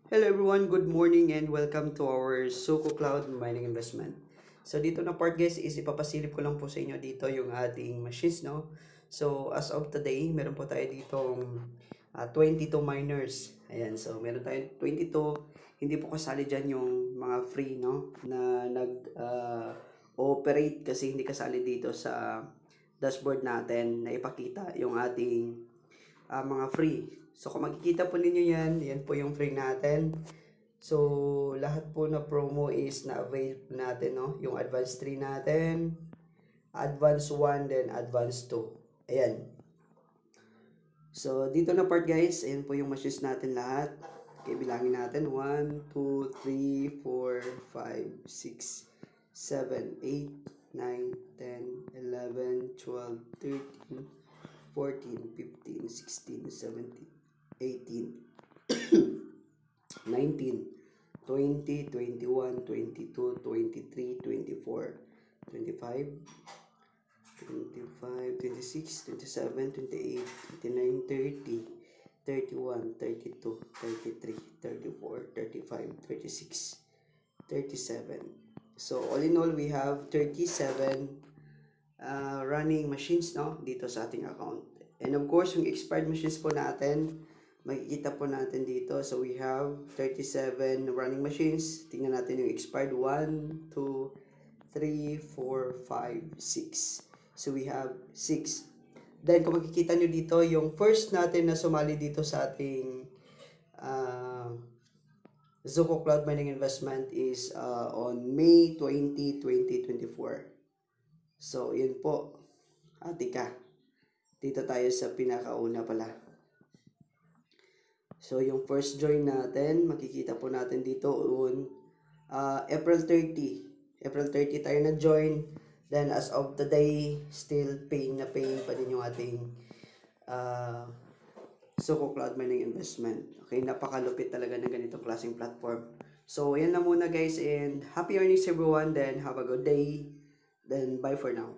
Hello everyone, good morning and welcome to our Suko Cloud Mining Investment. So dito na part guys is ipapasilip ko lang po sa inyo dito yung ating machines, no? So as of today, meron po tayo ditong 22 miners. Ayan, so meron tayong 22. Hindi po kasali dyan yung mga free, no? Na operate kasi hindi kasali dito sa dashboard natin na ipakita yung ating mga free. So kung makikita po ninyo yan po yung free natin. So lahat po na promo is na-avail natin, no? Yung advance 3 natin, advance 1, then advance 2. Ayan. So dito na part guys, ayan po yung machines natin lahat. Okay, bilangin natin 1, 2, 3, 4, 5, 6, 7, 8, 9, 10, 11, 12, 13, 14, 15, 16, 17, 18, 19, 20, 21, 22, 23, 24, 25, 25, 26, 27, 28, 29, 30, 31, 32, 33, 34, 35, 36, 37. So all in all, we have 37 running machines, no, dito sa ating account. And of course, yung expired machines po natin, makikita po natin dito. So we have 37 running machines. Tingnan natin yung expired 1, 2, 3, 4, 5, 6. So we have 6. Then kung makikita nyo dito, yung first natin na sumali dito sa ating Zuko Cloud Mining Investment is on May 20, 2024. So, yun po. Atika. Dito tayo sa pinakauna pala. So, yung first join natin, makikita po natin dito on April 30. April 30 tayo na-join. Then, as of today, still paying pa din yung ating Suko Cloud Mining Investment. Okay, napakalupit talaga ng ganitong klaseng platform. So, yan na muna guys and happy earnings everyone. Then, have a good day. Then, bye for now.